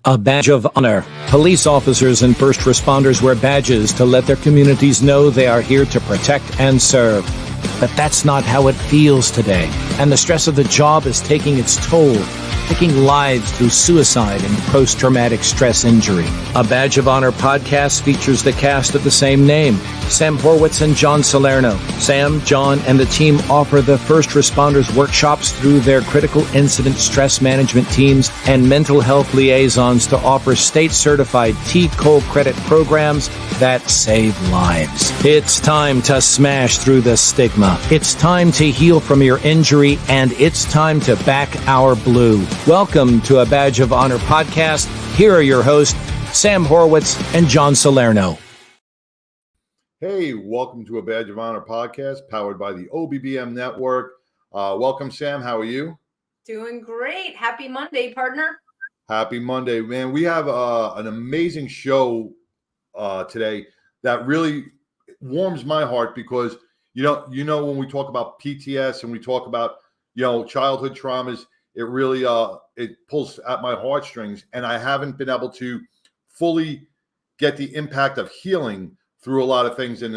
A badge of honor. Police officers and first responders wear badges to let their communities know they are here to protect and serve. But that's not how it feels today, and the stress of the job is taking its toll, taking lives through suicide and post-traumatic stress injury. A Badge of Honor podcast features the cast of the same name, Sam Horwitz and John Salerno. Sam, John, and the team offer the first responders workshops through their critical incident stress management teams and mental health liaisons to offer state-certified T-COLE credit programs that save lives. It's time to smash through the stigma. It's time to heal from your injury, and it's time to back our blue. Welcome to A Badge of Honor podcast. Here are your hosts, Sam Horwitz and John Salerno. Hey, welcome to A Badge of Honor podcast powered by the OBBM network. Welcome, Sam. How are you? Doing great. Happy Monday, partner. Happy Monday, man. We have an amazing show today that really warms my heart because you know when we talk about PTS and we talk about childhood traumas, it really it pulls at my heartstrings, and I haven't been able to fully get the impact of healing through a lot of things, and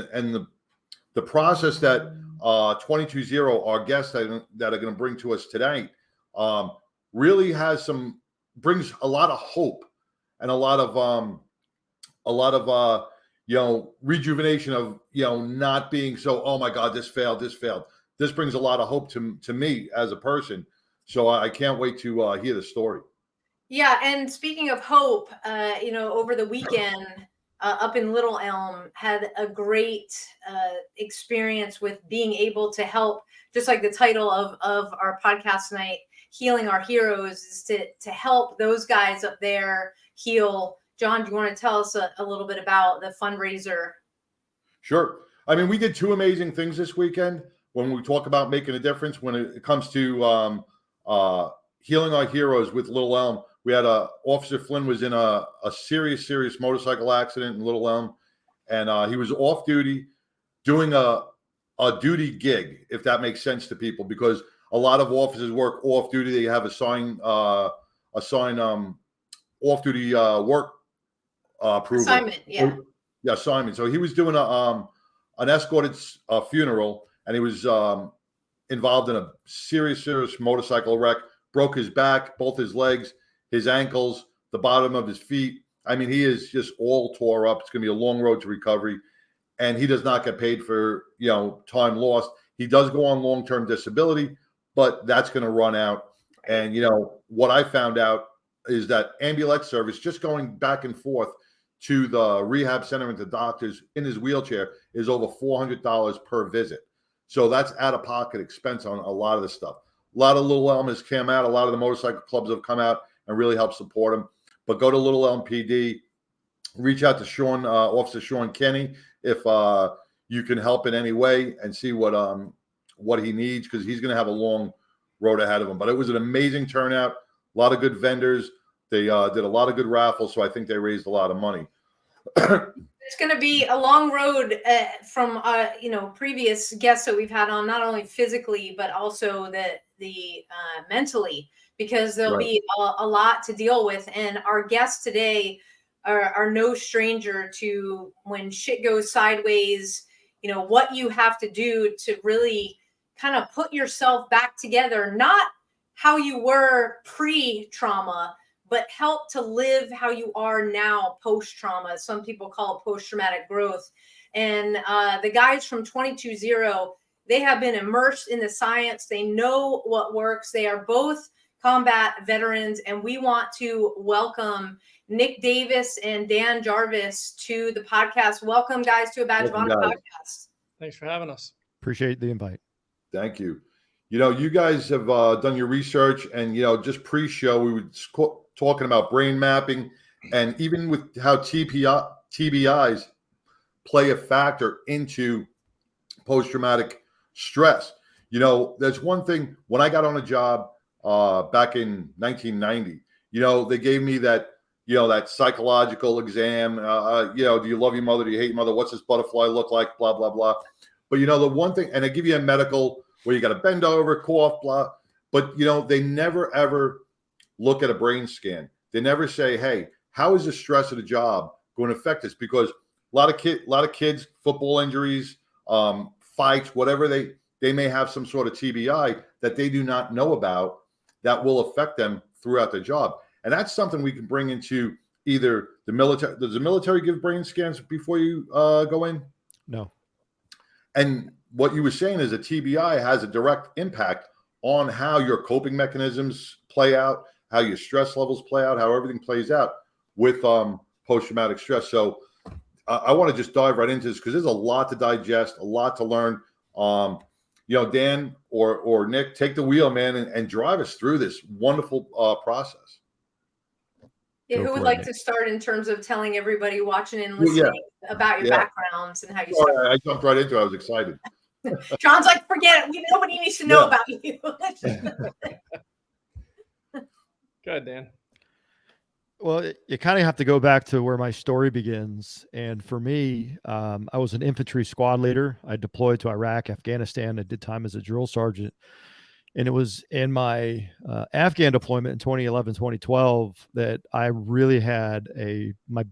the process that 220, our guests that are going to bring to us tonight, really brings a lot of hope and a lot of rejuvenation of not being so, oh my God, this failed. This brings a lot of hope to me as a person. So I can't wait to hear the story. Yeah, and speaking of hope, over the weekend up in Little Elm, had a great experience with being able to help, just like the title of our podcast tonight, Healing Our Heroes, is to help those guys up there heal. John, do you want to tell us a little bit about the fundraiser? Sure. I mean, we did two amazing things this weekend when we talk about making a difference when it comes to Healing Our Heroes with Little Elm. We had Officer Flynn was in a serious motorcycle accident in Little Elm, and he was off duty doing a duty gig, if that makes sense to people, because a lot of officers work off duty. They have assigned off duty work approval. Assignment, yeah. Yeah, assignment. So he was doing an escorted funeral, and he was involved in a serious motorcycle wreck, broke his back, both his legs, his ankles, the bottom of his feet. I mean, he is just all tore up. It's going to be a long road to recovery, and he does not get paid for, time lost. He does go on long-term disability, but that's going to run out. And, what I found out is that ambulance service, just going back and forth to the rehab center and to doctors in his wheelchair, is over $400 per visit. So that's out-of-pocket expense on a lot of this stuff. A lot of Little Elm has come out. A lot of the motorcycle clubs have come out and really helped support him. But go to Little Elm PD, reach out to Sean, Officer Sean Kenny, if you can help in any way, and see what he needs, because he's going to have a long road ahead of him. But it was an amazing turnout. A lot of good vendors. They did a lot of good raffles, so I think they raised a lot of money. It's going to be a long road from previous guests that we've had on, not only physically but also the mentally, because there'll be a lot to deal with. And our guests today are no stranger to when shit goes sideways. What you have to do to really kind of put yourself back together, not how you were pre-trauma, but help to live how you are now post-trauma. Some people call it post-traumatic growth. And the guys from 220, they have been immersed in the science. They know what works. They are both combat veterans, and we want to welcome Nick Davis and Dan Jarvis to the podcast. Welcome, guys, to A Badge of Honor podcast. Thanks for having us. Appreciate the invite. Thank you. You guys have done your research, and just pre-show we were talking about brain mapping, and even with how TBIs play a factor into post-traumatic stress. There's one thing. When I got on a job back in 1990, they gave me that that psychological exam. Do you love your mother? Do you hate your mother? What's this butterfly look like? Blah blah blah. But the one thing, and they give you a medical where you got to bend over, cough, blah. But they never ever look at a brain scan. They never say, hey, how is the stress of the job going to affect us? Because a lot of kids, football injuries, fights, whatever they may have some sort of TBI that they do not know about that will affect them throughout their job. And that's something we can bring into either the military. Does the military give brain scans before you go in? No. And what you were saying is a TBI has a direct impact on how your coping mechanisms play out, how your stress levels play out, how everything plays out with post-traumatic stress. So I want to just dive right into this because there's a lot to digest, a lot to learn. Dan or Nick, take the wheel, man, and drive us through this wonderful process. Yeah, who would like to start in terms of telling everybody watching and listening about your backgrounds and how you started? I jumped right into it. I was excited. John's like, forget it. Nobody needs to know about you. Go ahead, Dan. Well, you kind of have to go back to where my story begins. And for me, I was an infantry squad leader. I deployed to Iraq, Afghanistan. I did time as a drill sergeant. And it was in my Afghan deployment in 2011, 2012 that I really had my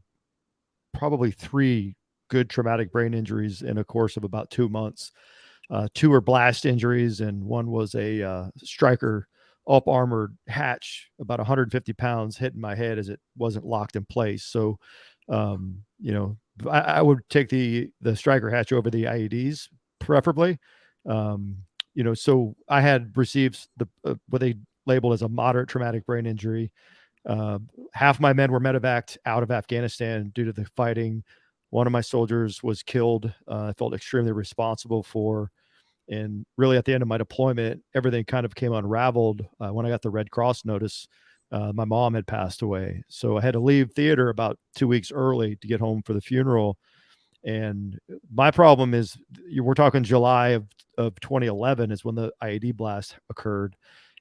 probably 3 good traumatic brain injuries in a course of about 2 months. 2 were blast injuries, and 1 was a striker up armored hatch, about 150 pounds, hitting my head as it wasn't locked in place. So, I would take the striker hatch over the IEDs, preferably. So I had received what they labeled as a moderate traumatic brain injury. Half my men were medevaced out of Afghanistan due to the fighting. One of my soldiers was killed. I felt extremely responsible for. And really at the end of my deployment, everything kind of came unraveled when I got the Red Cross notice. My mom had passed away. So I had to leave theater about 2 weeks early to get home for the funeral. And my problem is, we're talking July of 2011 is when the IED blast occurred.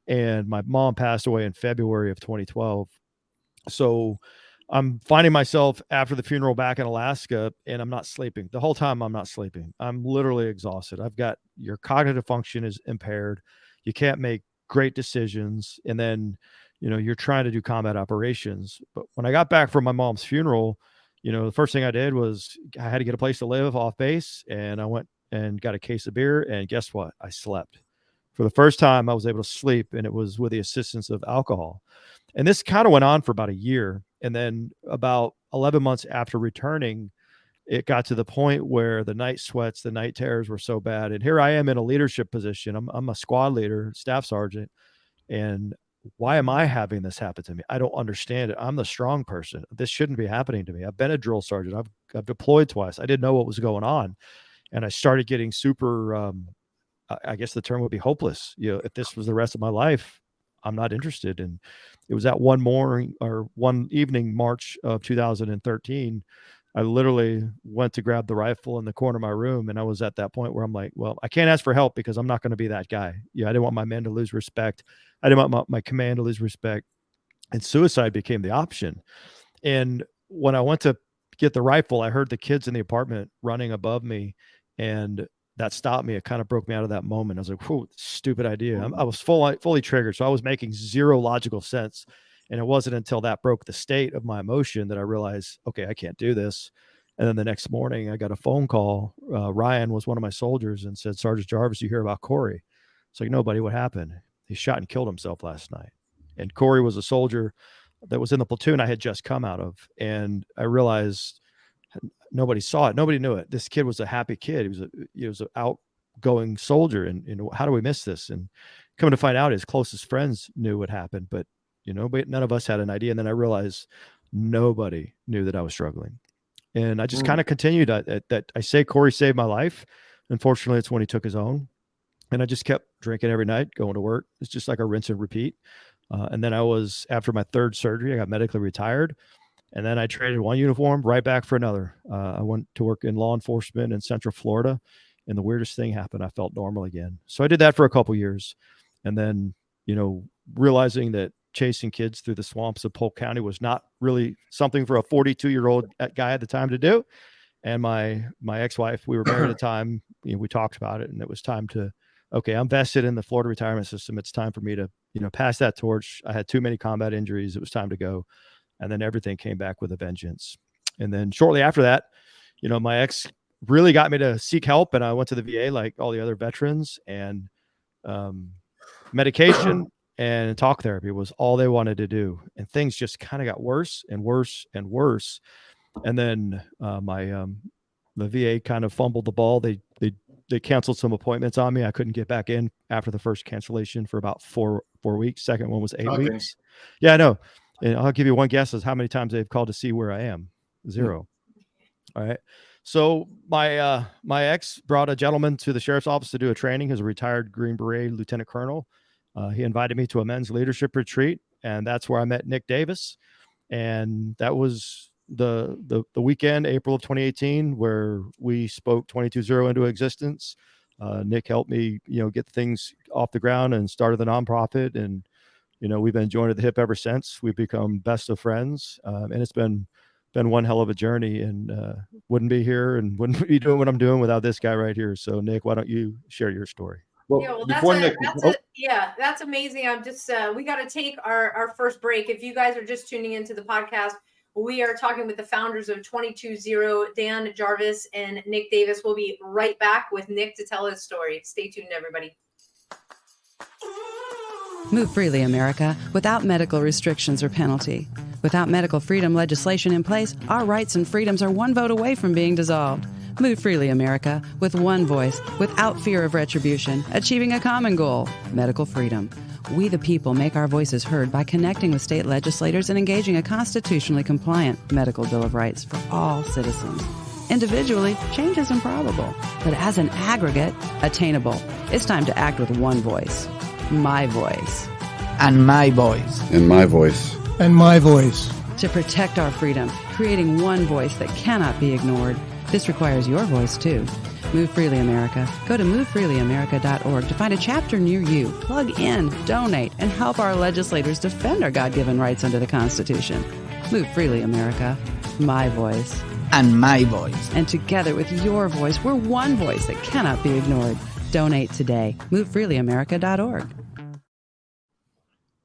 And my mom passed away in February of 2012. So I'm finding myself after the funeral back in Alaska, and I'm not sleeping. The whole time I'm not sleeping. I'm literally exhausted. Your cognitive function is impaired. You can't make great decisions. And then, you're trying to do combat operations. But when I got back from my mom's funeral, the first thing I did was I had to get a place to live off base, and I went and got a case of beer, and guess what? I slept. For the first time, I was able to sleep, and it was with the assistance of alcohol. And this kind of went on for about a year. And then about 11 months after returning, it got to the point where the night sweats, the night terrors were so bad. And here I am in a leadership position. I'm a squad leader, staff sergeant. And why am I having this happen to me? I don't understand it. I'm the strong person. This shouldn't be happening to me. I've been a drill sergeant. I've deployed twice. I didn't know what was going on. And I started getting super, I guess the term would be hopeless. If this was the rest of my life, I'm not interested. And it was that one evening, March of 2013, I literally went to grab the rifle in the corner of my room. And I was at that point where I'm like, well, I can't ask for help because I'm not going to be that guy. I didn't want my men to lose respect. I didn't want my command to lose respect. And suicide became the option. And when I went to get the rifle, I heard the kids in the apartment running above me, and that stopped me. It kind of broke me out of that moment. I was like, whoa, stupid idea. I was fully triggered. So I was making zero logical sense. And it wasn't until that broke the state of my emotion that I realized, okay, I can't do this. And then the next morning I got a phone call. Ryan was one of my soldiers and said, Sergeant Jarvis, you hear about Corey? It's like, no, buddy, what happened? He shot and killed himself last night. And Corey was a soldier that was in the platoon I had just come out of. And I realized nobody saw it. Nobody knew it. This kid was a happy kid. He was an outgoing soldier. And how do we miss this? And coming to find out, his closest friends knew what happened, but none of us had an idea. And then I realized nobody knew that I was struggling. And I just kind of continued that. I say Corey saved my life. Unfortunately, it's when he took his own. And I just kept drinking every night, going to work. It's just like a rinse and repeat. And then after my 3rd surgery, I got medically retired. And then I traded one uniform right back for another. I went to work in law enforcement in Central Florida, and the weirdest thing happened. I felt normal again. So I did that for a couple years. And then, realizing that chasing kids through the swamps of Polk County was not really something for a 42-year-old guy at the time to do. And my ex-wife, we were married at the time, we talked about it, and it was time to okay, I'm vested in the Florida retirement system. It's time for me to, pass that torch. I had too many combat injuries. It was time to go. And then everything came back with a vengeance. And then shortly after that, my ex really got me to seek help, and I went to the VA like all the other veterans, and medication and talk therapy was all they wanted to do. And things just kind of got worse and worse and worse. And then the VA kind of fumbled the ball. They canceled some appointments on me. I couldn't get back in after the first cancellation for about four weeks. Second one was 8 weeks. Yeah, I know. And I'll give you one guess as how many times they've called to see where I am. 0. All right. So my ex brought a gentleman to the sheriff's office to do a training. He's a retired Green Beret lieutenant colonel. He invited me to a men's leadership retreat, and that's where I met Nick Davis. And that was the weekend, April of 2018, where we spoke 22-0 into existence. Nick helped me, get things off the ground and started the nonprofit. And, we've been joined at the hip ever since. We've become best of friends. And it's been one hell of a journey, and wouldn't be here and wouldn't be doing what I'm doing without this guy right here. So Nick, why don't you share your story? Well, that's amazing. I'm just, we got to take our first break. If you guys are just tuning into the podcast, we are talking with the founders of 22-0, Dan Jarvis and Nick Davis. We'll be right back with Nick to tell his story. Stay tuned, everybody. Move freely, America, without medical restrictions or penalty. Without medical freedom legislation in place, our rights and freedoms are one vote away from being dissolved. Move freely, America, with one voice, without fear of retribution, achieving a common goal, medical freedom. We the people make our voices heard by connecting with state legislators and engaging a constitutionally compliant medical Bill of Rights for all citizens. Individually, change is improbable, but as an aggregate, attainable. It's time to act with one voice. My voice. And my voice. And my voice. And my voice. To protect our freedom, creating one voice that cannot be ignored. This requires your voice, too. Move Freely America. Go to movefreelyamerica.org to find a chapter near you. Plug in, donate, and help our legislators defend our God-given rights under the Constitution. Move Freely America. My voice. And my voice. And together with your voice, we're one voice that cannot be ignored. Donate today. MoveFreelyAmerica.org.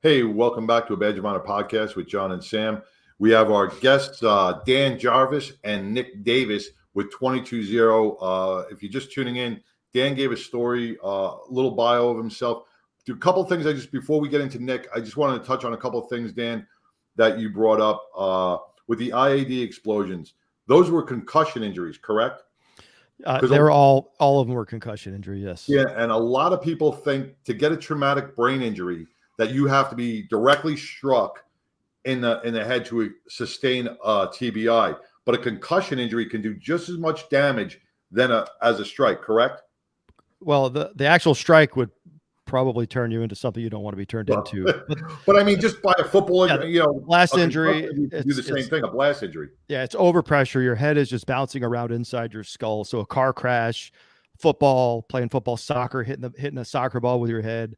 Hey, welcome back to a Badge of Honor podcast with John and Sam. We have our guests, Dan Jarvis and Nick Davis with 22-0. If you're just tuning in, Dan gave a story, a little bio of himself. A couple of things before we get into Nick, I just wanted to touch on a couple of things, Dan, that you brought up with the IAD explosions. Those were concussion injuries, correct? They were all of them were concussion injury. Yes. Yeah. And a lot of people think to get a traumatic brain injury that you have to be directly struck in the head to sustain a TBI, but a concussion injury can do just as much damage as a strike, correct? Well, the actual strike would probably turn you into something you don't want to be turned into. But I mean, just by a football, blast injury, do the same thing. A blast injury. Yeah, it's overpressure. Your head is just bouncing around inside your skull. So a car crash, playing football, soccer, hitting a soccer ball with your head,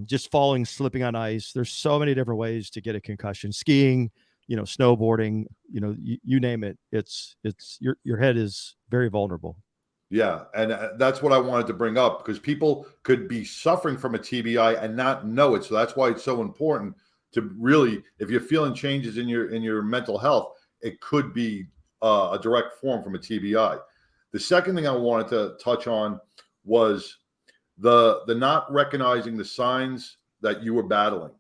just falling, slipping on ice. There's so many different ways to get a concussion. Skiing, snowboarding, you name it. It's your head is very vulnerable. Yeah, and that's what I wanted to bring up, because people could be suffering from a TBI and not know it. So that's why it's so important to really, if you're feeling changes in your mental health, it could be a direct form from a TBI. The second thing I wanted to touch on was the not recognizing the signs that you were battling.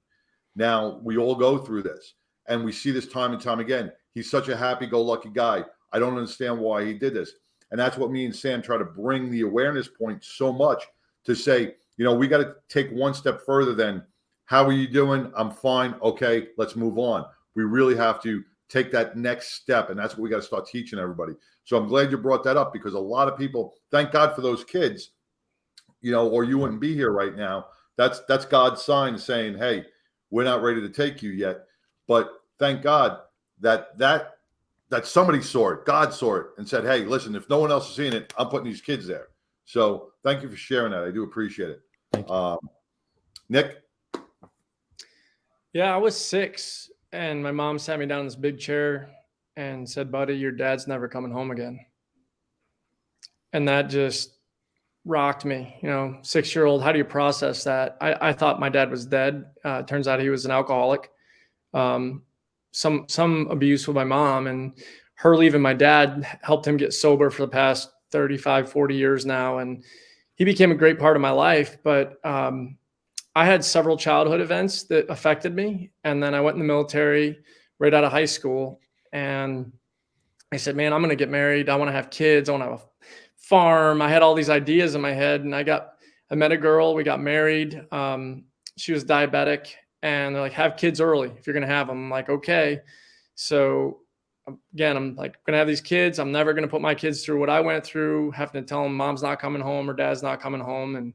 Now, we all go through this, and we see this time and time again. He's such a happy-go-lucky guy. I don't understand why he did this. And that's what me and Sam try to bring the awareness point so much, to say, we got to take one step further than, how are you doing? I'm fine. Okay, let's move on. We really have to take that next step. And that's what we got to start teaching everybody. So I'm glad you brought that up, because a lot of people, thank God for those kids, or you wouldn't be here right now. That's God's sign saying, hey, we're not ready to take you yet. But thank God that somebody saw it, God saw it, and said, hey, listen, if no one else is seeing it, I'm putting these kids there. So thank you for sharing that. I do appreciate it. Thank you. Nick? Yeah, I was 6, and my mom sat me down in this big chair and said, buddy, your dad's never coming home again. And that just rocked me. 6-year-old, how do you process that? I thought my dad was dead. Turns out he was an alcoholic. Some abuse with my mom, and her leaving my dad helped him get sober for the past 35, 40 years now. And he became a great part of my life. But I had several childhood events that affected me. And then I went in the military right out of high school. And I said, man, I'm going to get married. I want to have kids. I want to have a farm. I had all these ideas in my head, and I met a girl. We got married. She was diabetic, and they're like, have kids early if you're going to have them. I'm like, okay. So again, I'm like, going to have these kids. I'm never going to put my kids through what I went through, having to tell them mom's not coming home or dad's not coming home. And,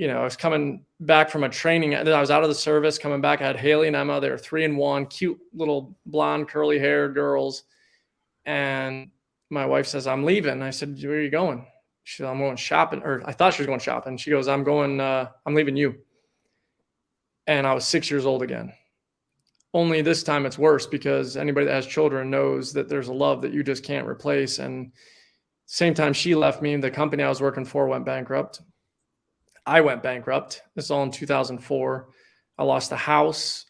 I was coming back from a training. I was out of the service coming back. I had Haley and Emma. They were 3 and 1, cute little blonde, curly haired girls. And my wife says, I'm leaving. I said, where are you going? She said, I'm going shopping. Or I thought she was going shopping. She goes, I'm leaving you. And I was 6 years old again. Only this time it's worse, because anybody that has children knows that there's a love that you just can't replace. And same time she left me, the company I was working for went bankrupt. I went bankrupt. This is all in 2004. I lost a house,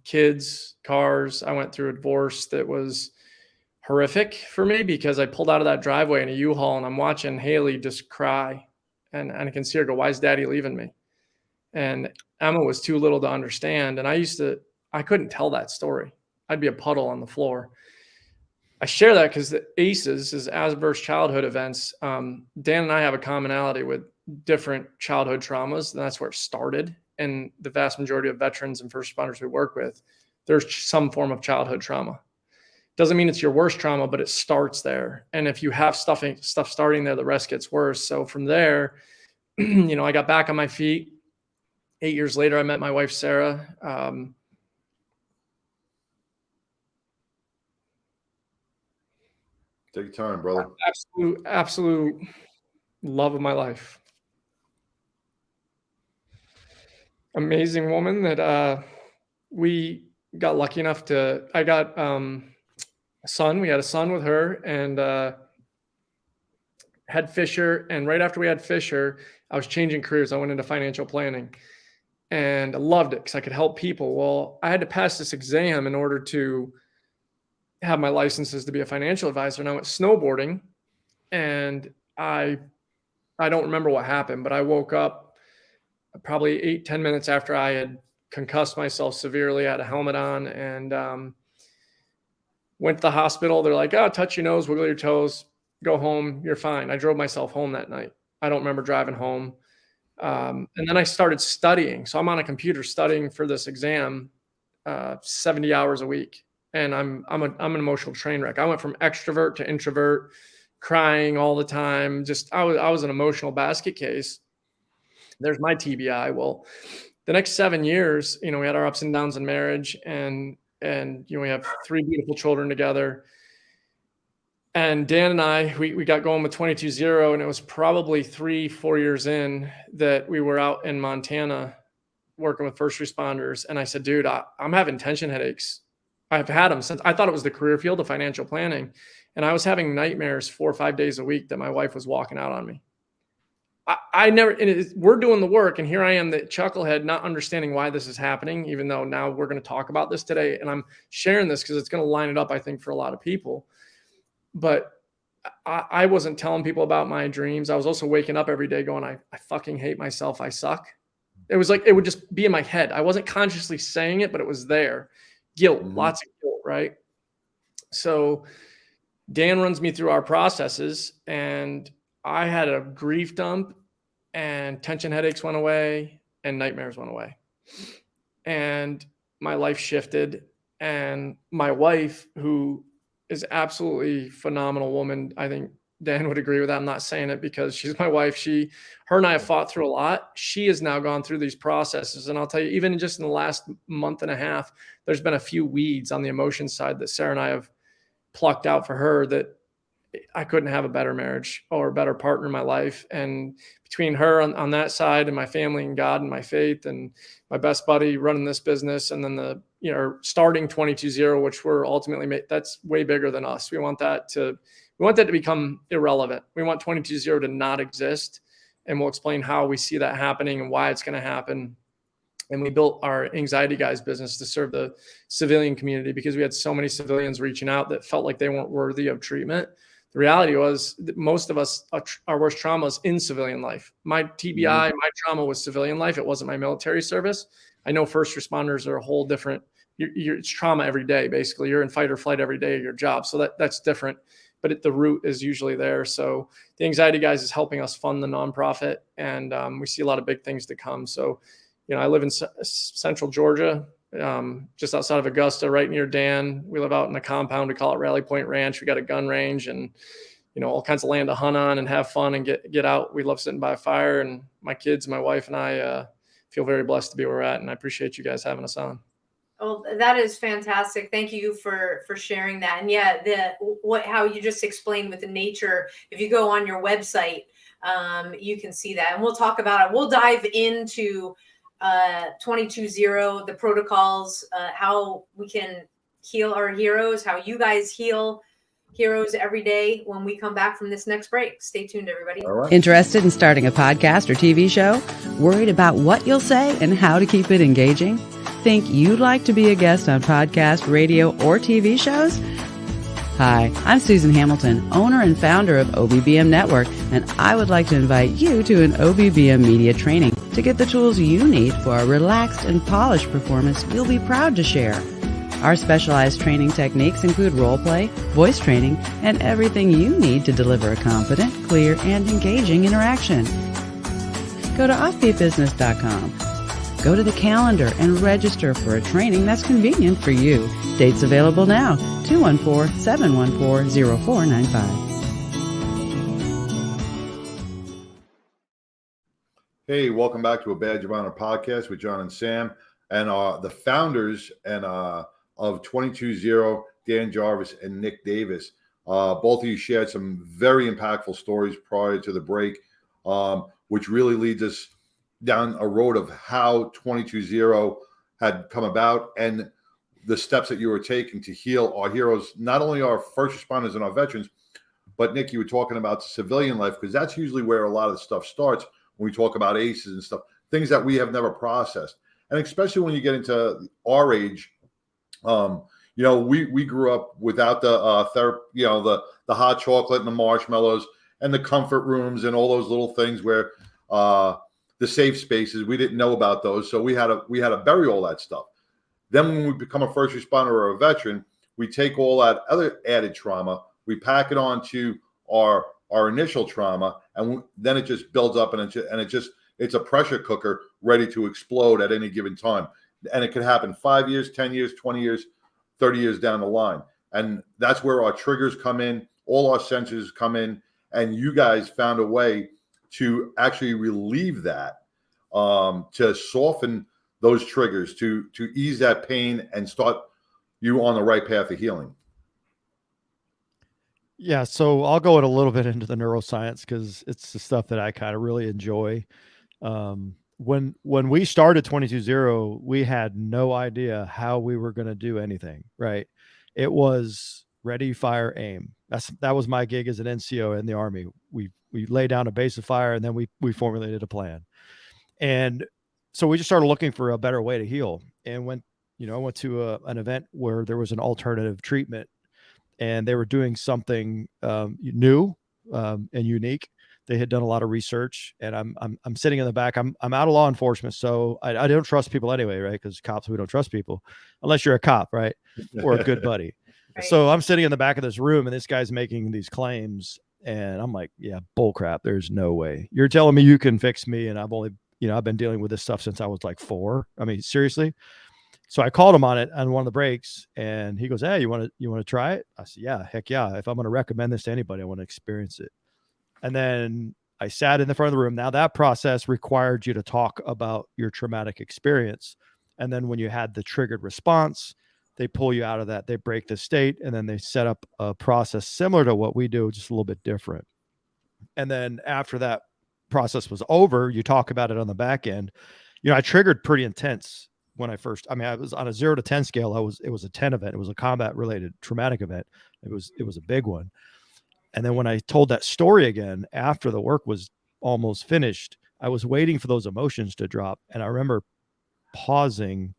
kids, cars. I went through a divorce that was horrific for me, because I pulled out of that driveway in a U-Haul, and I'm watching Haley just cry, and I can see her go, why is daddy leaving me? And Emma was too little to understand. And I couldn't tell that story. I'd be a puddle on the floor. I share that because the ACEs is adverse childhood events. Dan and I have a commonality with different childhood traumas, and that's where it started. And the vast majority of veterans and first responders we work with, there's some form of childhood trauma. Doesn't mean it's your worst trauma, but it starts there. And if you have stuff starting there, the rest gets worse. So from there, I got back on my feet. 8 years later, I met my wife, Sarah. Take your time, brother. Absolute love of my life. Amazing woman that we got lucky enough I got a son. We had a son with her, and had Fisher. And right after we had Fisher, I was changing careers. I went into financial planning, and I loved it because I could help people. Well, I had to pass this exam in order to have my licenses to be a financial advisor. And I went snowboarding, and I don't remember what happened, but I woke up probably 8-10 minutes after I had concussed myself severely. I had a helmet on, and went to the hospital. They're like, oh, touch your nose, wiggle your toes, go home, you're fine. I drove myself home that night. I don't remember driving home. And then I started studying. So I'm on a computer studying for this exam, 70 hours a week. And I'm an emotional train wreck. I went from extrovert to introvert, crying all the time. I was an emotional basket case. There's my TBI. Well, the next 7 years, we had our ups and downs in marriage, and we have 3 beautiful children together. And Dan and I, we got going with 22-0, and it was probably 3-4 years in that we were out in Montana working with first responders. And I said, dude, I'm having tension headaches. I've had them since I thought it was the career field of financial planning. And I was having nightmares 4 or 5 days a week that my wife was walking out on me. We're doing the work, and here I am, the chucklehead, not understanding why this is happening, even though now we're going to talk about this today. And I'm sharing this because it's going to line it up, I think, for a lot of people. But I wasn't telling people about my dreams. I was also waking up every day going, I fucking hate myself. I suck. It was like, it would just be in my head. I wasn't consciously saying it, but it was there. Guilt, lots of guilt, right? So Dan runs me through our processes, and I had a grief dump, and tension headaches went away, and nightmares went away. And my life shifted. And my wife, who is absolutely phenomenal woman, I think Dan would agree with that. I'm not saying it because she's my wife. Her and I have fought through a lot. She has now gone through these processes. And I'll tell you, even just in the last month and a half, there's been a few weeds on the emotion side that Sarah and I have plucked out for her, that I couldn't have a better marriage or a better partner in my life. And between her on that side, and my family and God and my faith and my best buddy running this business, and then the starting 22-0, which we're ultimately that's way bigger than us. We want that to become irrelevant. We want 22-0 to not exist. And we'll explain how we see that happening and why it's going to happen. And we built our Anxiety Guys business to serve the civilian community because we had so many civilians reaching out that felt like they weren't worthy of treatment. The reality was that most of us, our worst trauma is in civilian life. My TBI, my trauma was civilian life. It wasn't my military service. I know first responders are a whole different, it's trauma every day. Basically, you're in fight or flight every day of your job. So that's different, but the root is usually there. So the Anxiety Guys is helping us fund the nonprofit, and we see a lot of big things to come. So, I live in central Georgia, just outside of Augusta, right near Dan. We live out in a compound. We call it Rally Point Ranch. We got a gun range and, all kinds of land to hunt on and have fun and get out. We love sitting by a fire, and my kids, my wife, and I feel very blessed to be where we're at. And I appreciate you guys having us on. Oh, that is fantastic. Thank you for sharing that. And yeah, how you just explained with the nature, if you go on your website, you can see that. And we'll talk about it. We'll dive into 22-0, the protocols, how we can heal our heroes, how you guys heal heroes every day when we come back from this next break. Stay tuned, everybody. All right. Interested in starting a podcast or TV show? Worried about what you'll say and how to keep it engaging? Think you'd like to be a guest on podcast, radio, or TV shows? Hi, I'm Susan Hamilton, owner and founder of OBBM Network, and I would like to invite you to an OBBM media training to get the tools you need for a relaxed and polished performance you'll be proud to share. Our specialized training techniques include role play, voice training, and everything you need to deliver a confident, clear, and engaging interaction. Go to offbeatbusiness.com. Go to the calendar and register for a training that's convenient for you. Dates available now, 214-714-0495. Hey, welcome back to a Badge of Honor podcast with John and Sam, and the founders and of 22-0, Dan Jarvis and Nick Davis. Both of you shared some very impactful stories prior to the break, which really leads us down a road of how 22-0 had come about and the steps that you were taking to heal our heroes, not only our first responders and our veterans, but Nick, you were talking about civilian life, because that's usually where a lot of the stuff starts when we talk about ACEs and stuff, things that we have never processed. And especially when you get into our age, we grew up without the therapy, the hot chocolate and the marshmallows and the comfort rooms and all those little things where the safe spaces, we didn't know about those. So we had to bury all that stuff. Then when we become a first responder or a veteran, we take all that other added trauma, we pack it onto our initial trauma, and then it just builds up, and it's a pressure cooker ready to explode at any given time. And it can happen 5 years, 10 years, 20 years, 30 years down the line. And that's where our triggers come in, all our sensors come in, and you guys found a way to actually relieve that, to soften those triggers, to ease that pain and start you on the right path of healing. Yeah, so I'll go a little bit into the neuroscience because it's the stuff that I kind of really enjoy. When we started 22-0, we had no idea how we were going to do anything, right? It was ready, fire, aim. That was my gig as an NCO in the Army. We lay down a base of fire, and then we formulated a plan. And so we just started looking for a better way to heal. And I went to an event where there was an alternative treatment, and they were doing something new and unique. They had done a lot of research, and I'm sitting in the back. I'm out of law enforcement, so I don't trust people anyway, right? Because cops, we don't trust people unless you're a cop, right? Or a good buddy. Right. So I'm sitting in the back of this room, and this guy's making these claims, and I'm like, yeah, bull crap. There's no way. You're telling me you can fix me, and I've only, I've been dealing with this stuff since I was like 4. I mean, seriously. So I called him on it on one of the breaks, and he goes, "Hey, you want to try it?" I said, "Yeah, heck yeah. If I'm going to recommend this to anybody, I want to experience it." And then I sat in the front of the room. Now that process required you to talk about your traumatic experience. And then when you had the triggered response, they pull you out of that. They break the state, and then they set up a process similar to what we do, just a little bit different. And then after that process was over, you talk about it on the back end. I triggered pretty intense when I first, I mean, I was on a 0 to 10 scale. It was a 10 event. It was a combat related traumatic event. It was a big one. And then when I told that story again, after the work was almost finished, I was waiting for those emotions to drop. And I remember pausing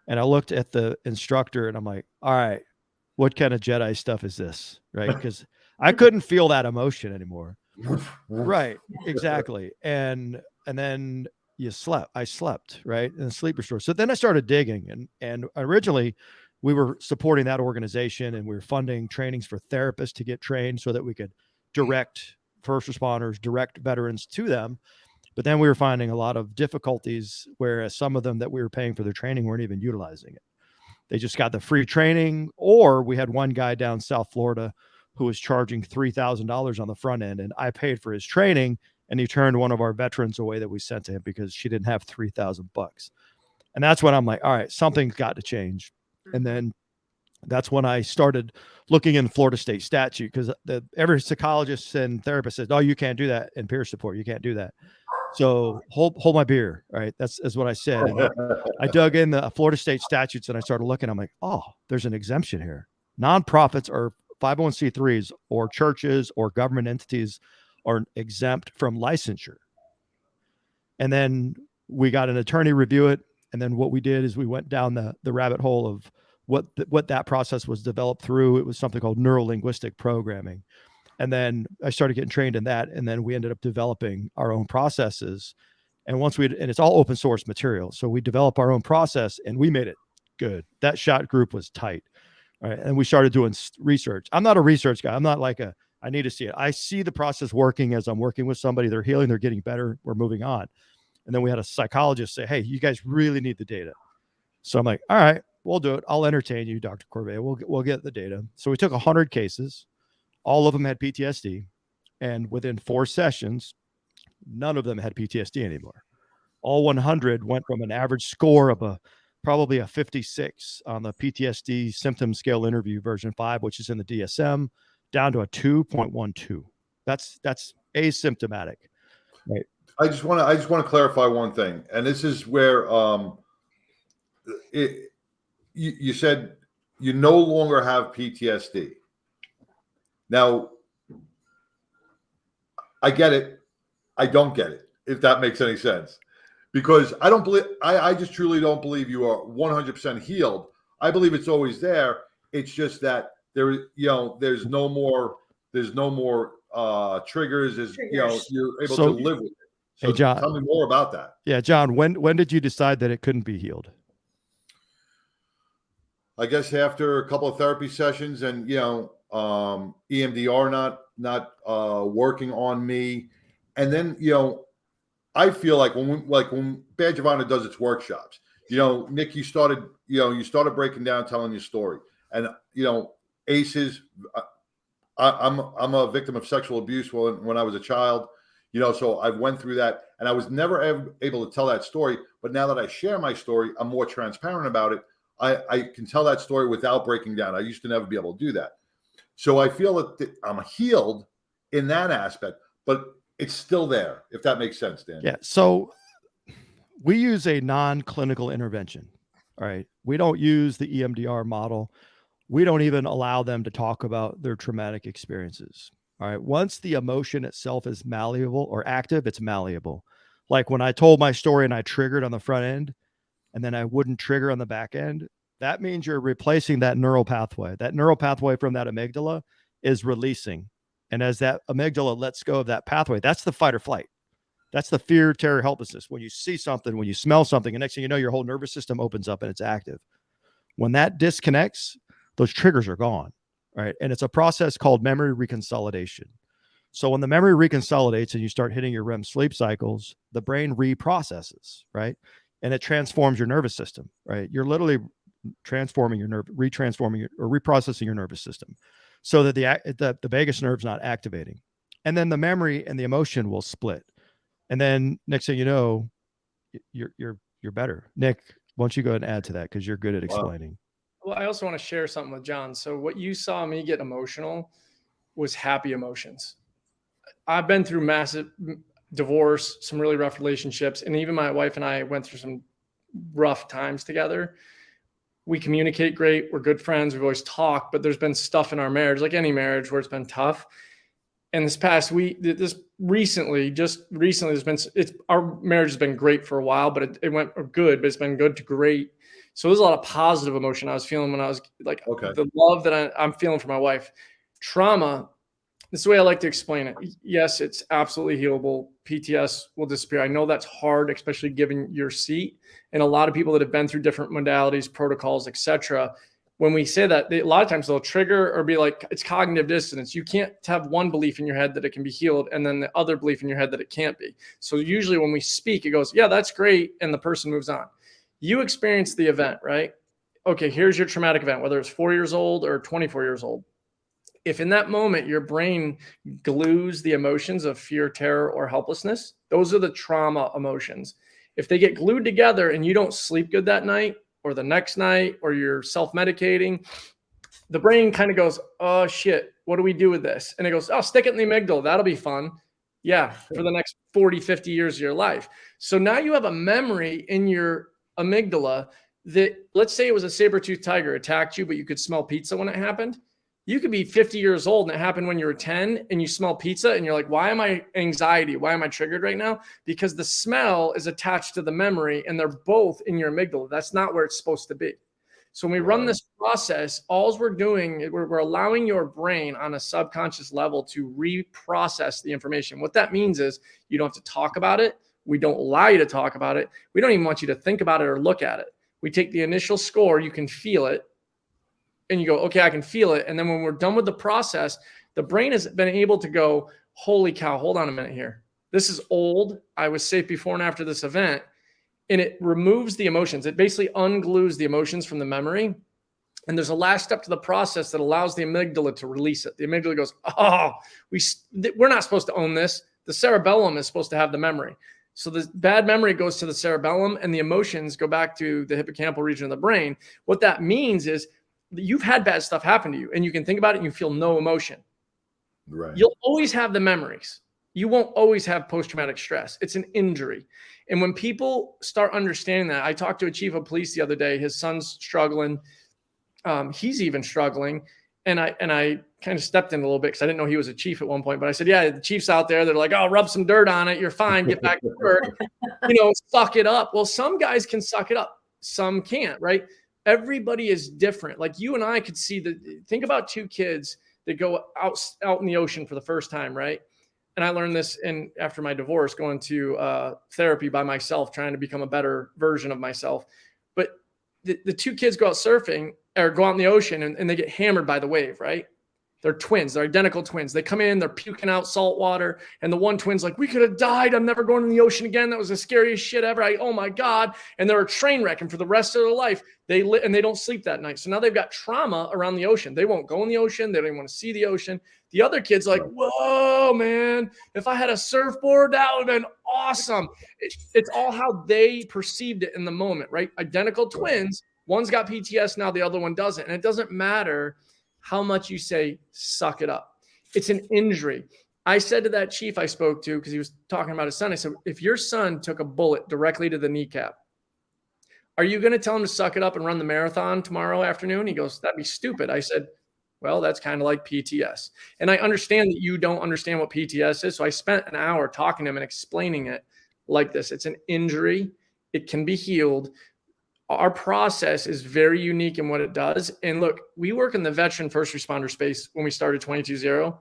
and I looked at the instructor and I'm like, all right, what kind of Jedi stuff is this? Right. Because I couldn't feel that emotion anymore. Right. Exactly. And then I slept, right. And sleep restored. So then I started digging and originally we were supporting that organization and we were funding trainings for therapists to get trained so that we could direct first responders, direct veterans to them. But then we were finding a lot of difficulties, whereas some of them that we were paying for their training weren't even utilizing it. They just got the free training, or we had one guy down South Florida who was charging $3,000 on the front end, and I paid for his training, and he turned one of our veterans away that we sent to him because she didn't have $3,000. And that's when I'm like, all right, something's got to change. And then that's when I started looking in Florida state statute, because every psychologist and therapist says, oh, you can't do that in peer support. You can't do that. So hold my beer. Right. That's what I said. And I dug in the Florida state statutes and I started looking. I'm like, oh, there's an exemption here. Nonprofits or 501c3s or churches or government entities are exempt from licensure. And then we got an attorney review it. And then what we did is we went down the rabbit hole of what that process was developed through. It was something called neuro-linguistic programming. And then I started getting trained in that. And then we ended up developing our own processes. And and it's all open source material. So we developed our own process and we made it good. That shot group was tight. Right. And we started doing research. I'm not a research guy. I'm not like I need to see it. I see the process working as I'm working with somebody. They're healing. They're getting better. We're moving on. And then we had a psychologist say, hey, you guys really need the data. So I'm like, all right, we'll do it. I'll entertain you, Dr. Corbet. We'll get the data. So we took 100 cases. All of them had PTSD. And within 4 sessions, none of them had PTSD anymore. All 100 went from an average score of probably a 56 on the PTSD symptom scale interview version 5, which is in the DSM, down to a 2.12. That's asymptomatic. Right. I just want to clarify one thing. And this is where you said you no longer have PTSD. Now, I get it. I don't get it, if that makes any sense. Because I just truly don't believe you are 100% healed. I believe it's always there. It's just that there's no more triggers. You're able to live with it. So hey, John, tell me more about that. Yeah, John, when did you decide that it couldn't be healed? I guess after a couple of therapy sessions and, EMDR not working on me. And then, I feel like when Badge of Honor does its workshops, Nick, you started breaking down, telling your story. And, ACEs, I'm a victim of sexual abuse when I was a child, so I went through that and I was never able to tell that story. But now that I share my story, I'm more transparent about it. I can tell that story without breaking down. I used to never be able to do that. So I feel that I'm healed in that aspect, but it's still there, if that makes sense, Dan. Yeah. So we use a non-clinical intervention. All right. We don't use the EMDR model. We don't even allow them to talk about their traumatic experiences. All right. Once the emotion itself is malleable or active, it's malleable. Like when I told my story and I triggered on the front end and then I wouldn't trigger on the back end, that means you're replacing that neural pathway. That neural pathway from that amygdala is releasing. And as that amygdala lets go of that pathway, that's the fight or flight. That's the fear, terror, helplessness. When you see something, when you smell something, and next thing you know, your whole nervous system opens up and it's active. When that disconnects, those triggers are gone, right? And it's a process called memory reconsolidation. So when the memory reconsolidates and you start hitting your REM sleep cycles, the brain reprocesses, right? And it transforms your nervous system, right? You're literally transforming your nerve, reprocessing your nervous system so that the vagus nerve's not activating. And then the memory and the emotion will split. And then next thing you know, you're better. Nick, why don't you go ahead and add to that? Because you're good at explaining. Well, I also want to share something with John. So what you saw me get emotional was happy emotions. I've been through massive divorce, some really rough relationships. And even my wife and I went through some rough times together. We communicate great. We're good friends. We've always talked, but there's been stuff in our marriage, like any marriage, where it's been tough. And this past week, just recently, our marriage has been great for a while, but it went good, but it's been good to great. So there's a lot of positive emotion I was feeling when I was like, the love that I'm feeling for my wife. Trauma, this is the way I like to explain it. Yes, it's absolutely healable. PTS will disappear. I know that's hard, especially given your seat. And a lot of people that have been through different modalities, protocols, etc. When we say that, a lot of times they'll trigger or be like, it's cognitive dissonance. You can't have one belief in your head that it can be healed and then the other belief in your head that it can't be. So usually when we speak, it goes, yeah, that's great. And the person moves on. You experience the event, right? Okay, here's your traumatic event, whether it's 4 years old or 24 years old. If in that moment your brain glues the emotions of fear, terror, or helplessness, those are the trauma emotions. If they get glued together and you don't sleep good that night or the next night, or you're self-medicating, the brain kind of goes, oh shit, what do we do with this? And it goes, oh, stick it in the amygdala. That'll be fun. Yeah, for the next 40, 50 years of your life. So now you have a memory in your amygdala that, let's say it was a saber-toothed tiger attacked you, but you could smell pizza when it happened. You could be 50 years old and it happened when you were 10 and you smell pizza and you're like, why am I anxiety? Why am I triggered right now? Because the smell is attached to the memory and they're both in your amygdala. That's not where it's supposed to be. So when we run this process, all we're doing, we're allowing your brain on a subconscious level to reprocess the information. What that means is you don't have to talk about it. We don't allow you to talk about it. We don't even want you to think about it or look at it. We take the initial score, you can feel it. And you go, okay, I can feel it. And then when we're done with the process, the brain has been able to go, holy cow, hold on a minute here. This is old. I was safe before and after this event. And it removes the emotions. It basically unglues the emotions from the memory. And there's a last step to the process that allows the amygdala to release it. The amygdala goes, oh, we're not supposed to own this. The cerebellum is supposed to have the memory. So the bad memory goes to the cerebellum and the emotions go back to the hippocampal region of the brain. What that means is you've had bad stuff happen to you and you can think about it and you feel no emotion. Right. You'll always have the memories. You won't always have post-traumatic stress. It's an injury. And when people start understanding that, I talked to a chief of police the other day, his son's struggling. He's even struggling. And I kind of stepped in a little bit because I didn't know he was a chief at one point, but I said, yeah, the chief's out there. They're like, oh, rub some dirt on it. You're fine. Get back to work, suck it up. Well, some guys can suck it up. Some can't, right? Everybody is different. Like you and I could see think about two kids that go out in the ocean for the first time, right? And I learned this after my divorce, going to therapy by myself, trying to become a better version of myself. But the two kids go out surfing or go out in the ocean and they get hammered by the wave, right? They're twins. They're identical twins. They come in, they're puking out salt water. And the one twin's like, we could have died. I'm never going in the ocean again. That was the scariest shit ever. Oh my God. And they're a train wreck. And for the rest of their life, they don't sleep that night. So now they've got trauma around the ocean. They won't go in the ocean. They don't even want to see the ocean. The other kid's like, whoa, man, if I had a surfboard, that would have been awesome. It's all how they perceived it in the moment, right? Identical twins. One's got PTS now, the other one doesn't. And it doesn't matter how much you say, suck it up. It's an injury. I said to that chief I spoke to, because he was talking about his son, I said, if your son took a bullet directly to the kneecap, are you going to tell him to suck it up and run the marathon tomorrow afternoon? He goes, that'd be stupid. I said, well, that's kind of like PTS. And I understand that you don't understand what PTS is. So I spent an hour talking to him and explaining it like this. It's an injury. It can be healed. Our process is very unique in what it does. And look, we work in the veteran first responder space when we started 22-0.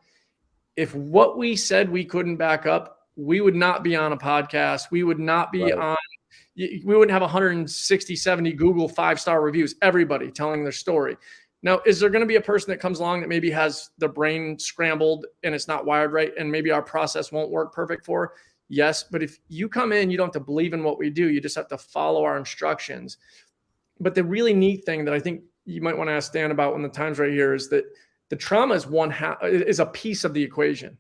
If what we said we couldn't back up, we would not be on a podcast. We would not be on, we wouldn't have 160, 70 Google 5-star reviews, everybody telling their story. Now, is there going to be a person that comes along that maybe has the brain scrambled and it's not wired right, and maybe our process won't work perfect for? Yes, but if you come in, you don't have to believe in what we do. You just have to follow our instructions. But the really neat thing that I think you might want to ask Dan about when the time's right here is that the trauma is a piece of the equation.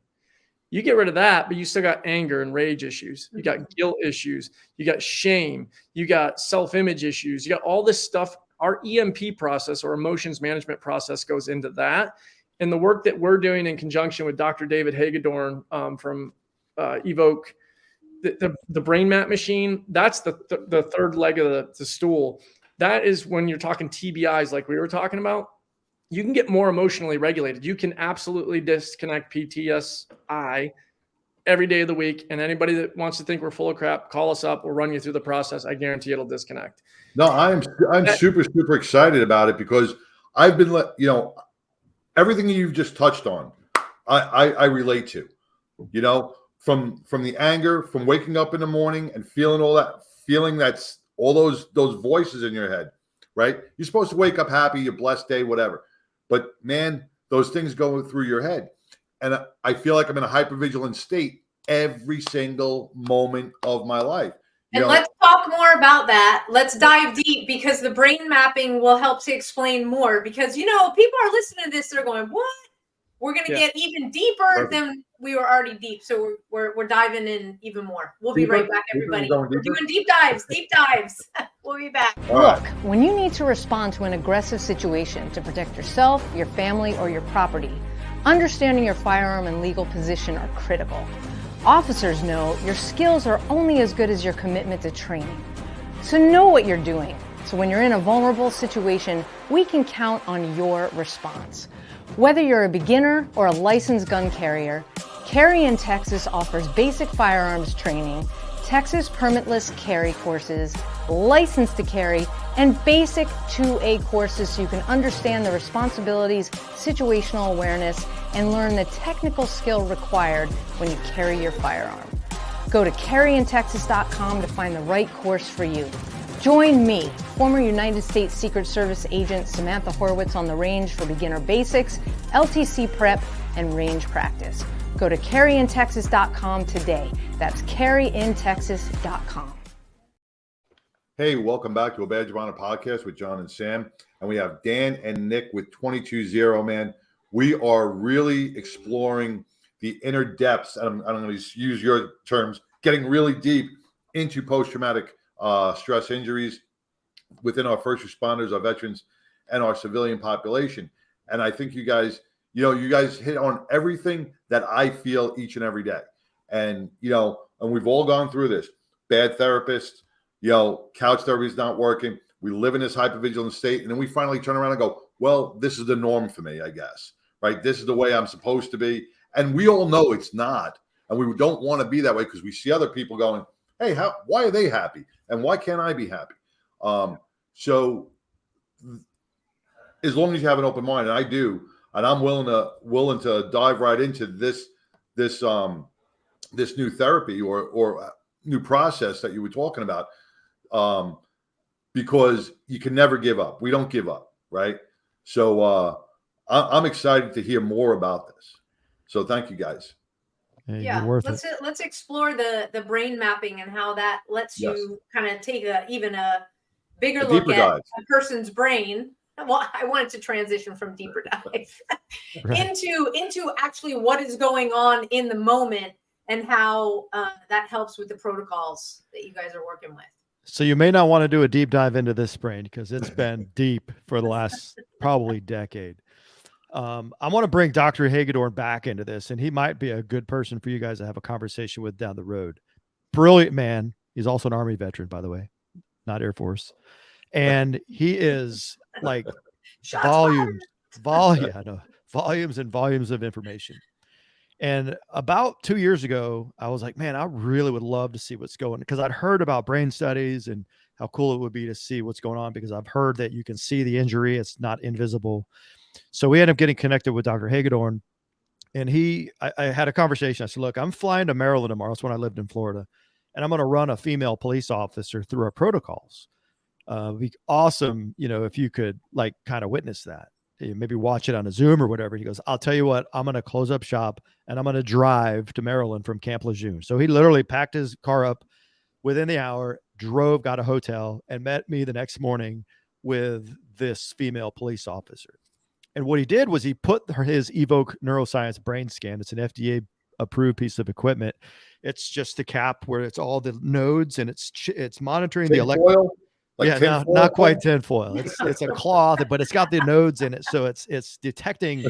You get rid of that, but you still got anger and rage issues. You got guilt issues. You got shame. You got self-image issues. You got all this stuff. Our EMP process, or emotions management process, goes into that. And the work that we're doing in conjunction with Dr. David Hagedorn from Evoke the brain map machine, that's the third leg of the stool. That is when you're talking TBIs, like we were talking about, you can get more emotionally regulated. You can absolutely disconnect PTSI every day of the week. And anybody that wants to think we're full of crap, call us up. We'll run you through the process. I guarantee it'll disconnect. No, I'm super excited about it because I've been, everything you've just touched on, I relate to, from the anger, from waking up in the morning and feeling all that, feeling that's all those voices in your head, right? You're supposed to wake up happy, your blessed day, whatever. But man, those things go through your head. And I feel like I'm in a hypervigilant state every single moment of my life. Let's talk more about that. Let's dive deep because the brain mapping will help to explain more because, people are listening to this. They're going, what? We're going to get even deeper than we were already deep. So we're diving in even more. We'll be right back, everybody. We're doing deep dives. We'll be back. Look, when you need to respond to an aggressive situation to protect yourself, your family, or your property, understanding your firearm and legal position are critical. Officers know your skills are only as good as your commitment to training. So know what you're doing. So when you're in a vulnerable situation, we can count on your response. Whether you're a beginner or a licensed gun carrier, Carry in Texas offers basic firearms training, Texas permitless carry courses, license to carry, and basic 2A courses so you can understand the responsibilities, situational awareness, and learn the technical skill required when you carry your firearm. Go to carryintexas.com to find the right course for you. Join me, former United States Secret Service agent Samantha Horwitz, on the range for beginner basics, LTC prep, and range practice. Go to carryintexas.com today. That's carryintexas.com. Hey, welcome back to a Badge of Honor podcast with John and Sam. And we have Dan and Nick with 22-0, man. We are really exploring the inner depths, and I'm going to use your terms, getting really deep into post-traumatic stress injuries within our first responders, our veterans, and our civilian population. And I think you guys hit on everything that I feel each and every day. And, and we've all gone through this. Bad therapists, couch therapy is not working. We live in this hypervigilant state. And then we finally turn around and go, well, this is the norm for me, I guess, right? This is the way I'm supposed to be. And we all know it's not. And we don't want to be that way because we see other people going, hey, why are they happy? And why can't I be happy? So as long as you have an open mind, and I do, and I'm willing to dive right into this new therapy or new process that you were talking about, because you can never give up. We don't give up, right? So I'm excited to hear more about this. So thank you, guys. Hey, let's explore the brain mapping and how that lets you kind of take a bigger look at a person's brain. Well, I wanted to transition from deeper dive into actually what is going on in the moment and how that helps with the protocols that you guys are working with. So you may not want to do a deep dive into this brain because it's been deep for the last probably decade. I want to bring Dr. Hagedorn back into this, and he might be a good person for you guys to have a conversation with down the road. Brilliant man. He's also an Army veteran, by the way, not Air Force. And he is like volumes and volumes of information. And about 2 years ago, I was like, man, I really would love to see what's going, because I'd heard about brain studies and how cool it would be to see what's going on, because I've heard that you can see the injury. It's not invisible. So we ended up getting connected with Dr. Hagedorn, and I had a conversation. I said, look, I'm flying to Maryland tomorrow. That's when I lived in Florida. And I'm going to run a female police officer through our protocols. It'd be awesome, if you could kind of witness that, maybe watch it on a Zoom or whatever. He goes, I'll tell you what, I'm going to close up shop and I'm going to drive to Maryland from Camp Lejeune. So he literally packed his car up within the hour, drove, got a hotel, and met me the next morning with this female police officer. And what he did was he put his Evoke neuroscience brain scan. It's an FDA approved piece of equipment. It's just the cap where it's all the nodes, and it's monitoring the Like yeah, tinfoil? not quite tinfoil. It's a cloth, but it's got the nodes in it, so it's detecting.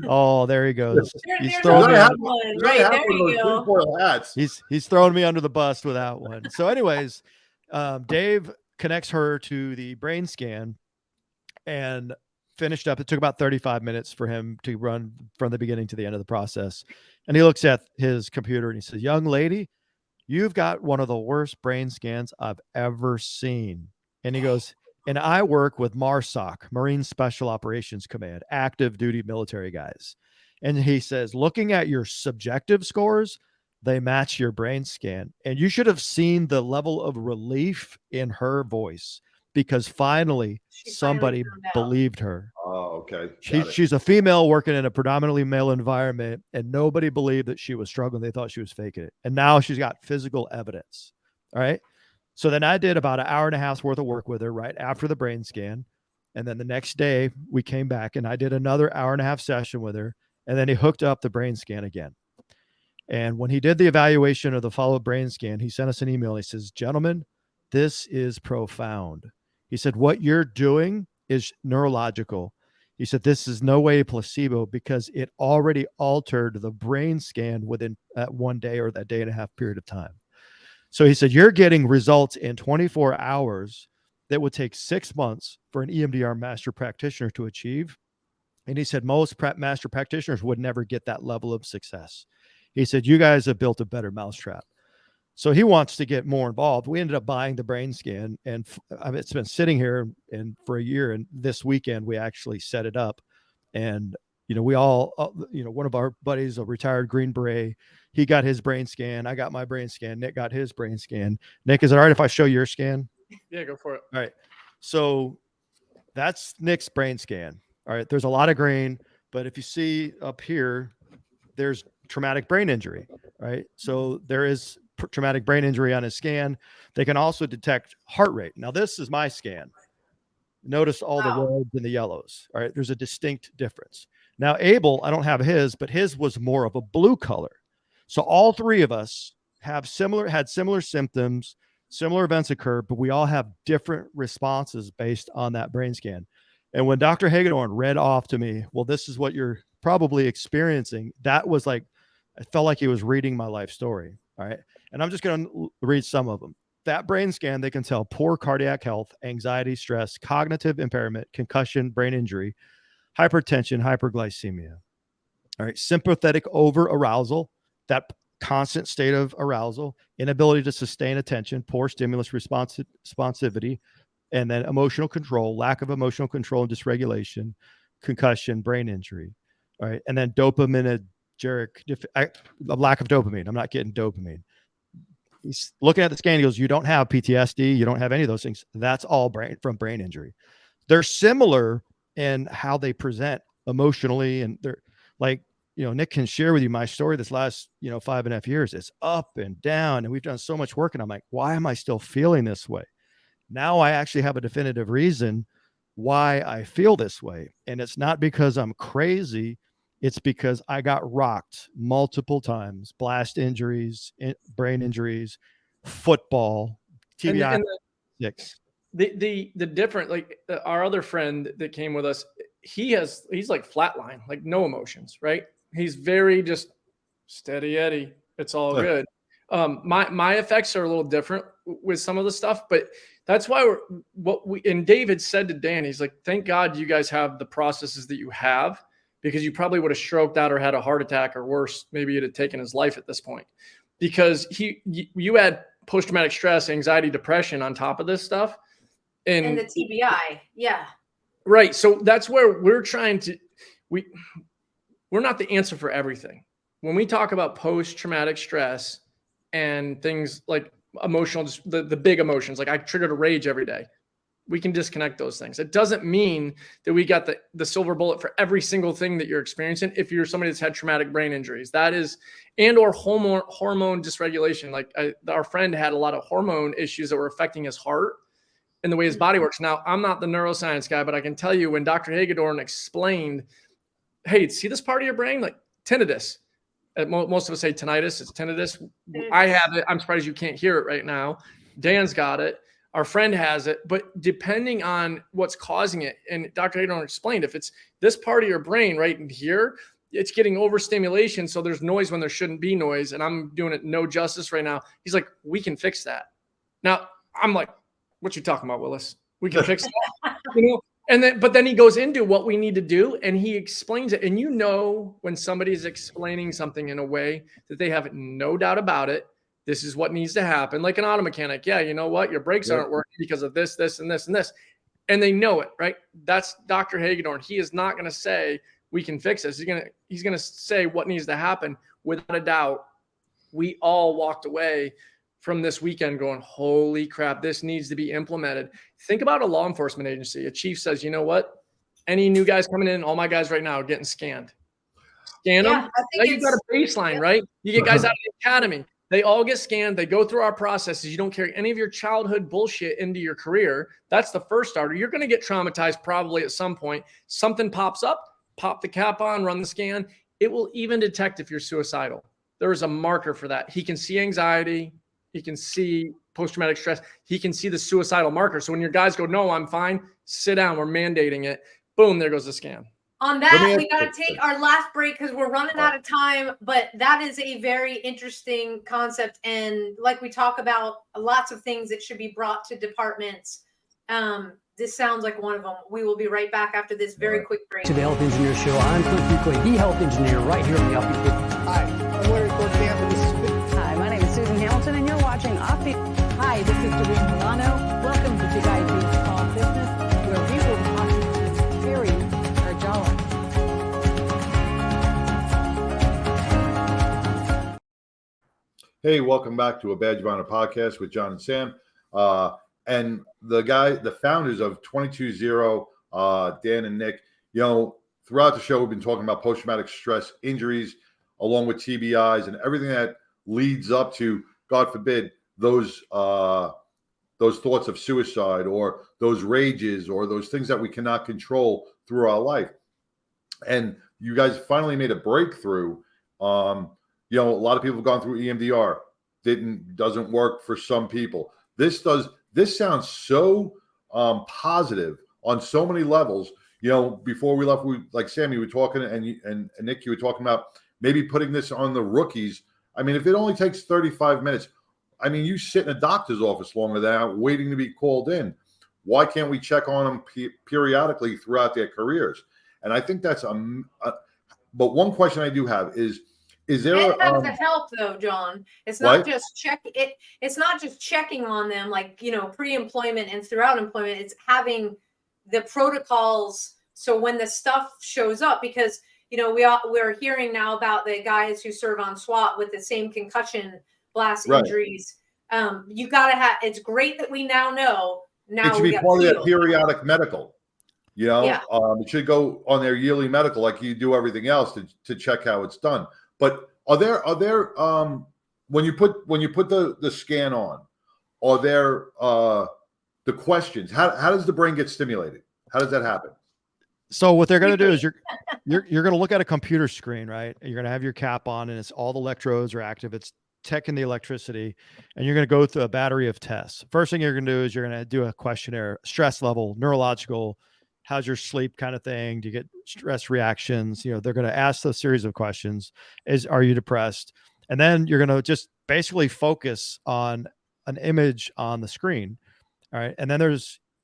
Oh, there he goes. He's There's throwing me. always have one, I right? have There one of you those go. tinfoil hats. He's throwing me under the bus with that one. So, anyways, Dave connects her to the brain scan and finished up. It took about 35 minutes for him to run from the beginning to the end of the process. And he looks at his computer and he says, "Young lady, you've got one of the worst brain scans I've ever seen." And he goes, "And I work with MARSOC, Marine Special Operations Command, active duty military guys." And he says, "Looking at your subjective scores, they match your brain scan." And you should have seen the level of relief in her voice, because finally somebody believed her. Oh, okay. She's a female working in a predominantly male environment, and nobody believed that she was struggling. They thought she was faking it. And now she's got physical evidence. All right. So then I did about an hour and a half's worth of work with her right after the brain scan. And then the next day we came back and I did another hour and a half session with her. And then he hooked up the brain scan again. And when he did the evaluation of the follow-up brain scan, he sent us an email. He says, "Gentlemen, this is profound." He said, "What you're doing is neurological." He said, "This is no way placebo, because it already altered the brain scan within that 1 day or that day and a half period of time." So he said, "You're getting results in 24 hours that would take 6 months for an EMDR master practitioner to achieve." And he said, "Most master practitioners would never get that level of success." He said, "You guys have built a better mousetrap." So he wants to get more involved. We ended up buying the brain scan, and it's been sitting here and for a year. And this weekend we actually set it up. And we all, one of our buddies, a retired Green Beret, he got his brain scan. I got my brain scan. Nick got his brain scan. Nick, is it all right if I show your scan? Yeah, go for it. All right. So that's Nick's brain scan. All right. There's a lot of grain, but if you see up here, there's traumatic brain injury. Right. So there is traumatic brain injury on his scan. They can also detect heart rate. Now, this is my scan. Notice all the reds and the yellows. All right. There's a distinct difference. Now, Abel, I don't have his, but his was more of a blue color. So all three of us had similar symptoms, similar events occur, but we all have different responses based on that brain scan. And when Dr. Hagedorn read off to me, "Well, this is what you're probably experiencing," that was like, I felt like he was reading my life story. All right. And I'm just going to read some of them. That brain scan, they can tell poor cardiac health, anxiety, stress, cognitive impairment, concussion, brain injury, hypertension, hyperglycemia. All right. Sympathetic over arousal, that constant state of arousal, inability to sustain attention, poor stimulus responsivity, and then emotional control, lack of emotional control and dysregulation, concussion, brain injury. All right. And then dopaminergic, lack of dopamine. I'm not getting dopamine. He's looking at the scan. He goes, "You don't have PTSD. You don't have any of those things. That's all from brain injury." They're similar in how they present emotionally. And they're like, Nick can share with you my story this last, 5.5 years. It's up and down, and we've done so much work. And I'm like, why am I still feeling this way? Now I actually have a definitive reason why I feel this way. And it's not because I'm crazy. It's because I got rocked multiple times, blast injuries, brain injuries, football, TBI. The different, like our other friend that came with us, he's like flatline, like no emotions, right? He's very just steady Eddie. It's all good. My effects are a little different with some of the stuff, but that's why and David said to Dan, he's like, "Thank God you guys have the processes that you have, because you probably would have stroked out or had a heart attack, or worse, maybe you'd have taken his life at this point, because you had post-traumatic stress, anxiety, depression on top of this stuff. And the TBI. Yeah. Right. So that's where we're trying to, we're not the answer for everything. When we talk about post-traumatic stress and things like emotional, the big emotions, like I triggered a rage every day, we can disconnect those things. It doesn't mean that we got the silver bullet for every single thing that you're experiencing. If you're somebody that's had traumatic brain injuries, that is, and or hormone dysregulation. Like our friend had a lot of hormone issues that were affecting his heart and the way his body works. Now, I'm not the neuroscience guy, but I can tell you, when Dr. Hagedorn explained, "Hey, see this part of your brain? Like tinnitus." Most of us say tinnitus. It's tinnitus. I have it. I'm surprised you can't hear it right now. Dan's got it. our friend has it, but depending on what's causing it, and Dr. Hagedorn explained, if it's this part of your brain right in here, it's getting overstimulation. So there's noise when there shouldn't be noise. And I'm doing it no justice right now. He's like, we can fix that. Now I'm like, what you talking about, Willis? We can fix that. But then he goes into what we need to do and he explains it. And when somebody's explaining something in a way that they have no doubt about it, this is what needs to happen. Like an auto mechanic. Yeah. You know what? Your brakes aren't working because of this, this, and this, and this. And they know it, right? That's Dr. Hagedorn. He is not going to say we can fix this. He's going to say what needs to happen. Without a doubt, we all walked away from this weekend going, holy crap, this needs to be implemented. Think about a law enforcement agency. A chief says, you know what? Any new guys coming in, all my guys right now are getting scanned. Scan them. Now you've got a baseline, right? You get guys out of the academy. They all get scanned. They go through our processes. You don't carry any of your childhood bullshit into your career. That's the first starter. You're going to get traumatized probably at some point. Something pops up, pop the cap on, run the scan. It will even detect if you're suicidal. There is a marker for that. He can see anxiety. He can see post-traumatic stress. He can see the suicidal marker. So when your guys go, no, I'm fine, sit down, we're mandating it. Boom, there goes the scan. On that, we got to take our last break because we're running out of time. But that is a very interesting concept. And like we talk about lots of things that should be brought to departments. This sounds like one of them. We will be right back after this very quick break. To the Health Engineer Show. I'm Cliff Buckley, the Health Engineer, right here on the Offbeat. Hi, I'm Larry Cortana. This is Hi, my name is Susan Hamilton, and you're watching Offbeat. Hi, this is Doreen Milano. Welcome to Big Ideas Small Business, where we will talk to Terry Arjala. Hey, welcome back to a Badge of Honor podcast with John and Sam. And the founders of 22-0, Dan and Nick, throughout the show, we've been talking about post-traumatic stress injuries, along with TBIs and everything that leads up to, God forbid, those thoughts of suicide or those rages or those things that we cannot control through our life. And you guys finally made a breakthrough. A lot of people have gone through EMDR. Doesn't work for some people. This does. This sounds so positive on so many levels. Before we left, like Sam, you were talking, and Nick, you were talking about maybe putting this on the rookies. I mean, if it only takes 35 minutes, I mean, you sit in a doctor's office longer than that, waiting to be called in. Why can't we check on them periodically throughout their careers? And I think that's but one question I do have is there it has to help though, John. It's not just it's not just checking on them like pre-employment and throughout employment. It's having the protocols so when the stuff shows up, because we're hearing now about the guys who serve on SWAT with the same concussion blast injuries. You gotta have. It's great that we now know. Now it should be part of that periodic medical. It should go on their yearly medical like you do everything else to check how it's done. But are there when you put the scan on, are there the questions? How does the brain get stimulated? How does that happen? So what they're going to do is you're going to look at a computer screen, right? You're going to have your cap on, and it's all the electrodes are active. It's checking the electricity, and you're going to go through a battery of tests. First thing you're going to do is you're going to do a questionnaire, stress level, neurological, how's your sleep kind of thing. Do you get stress reactions? They're going to ask a series of questions. Are you depressed? And then you're going to just basically focus on an image on the screen. All right. And then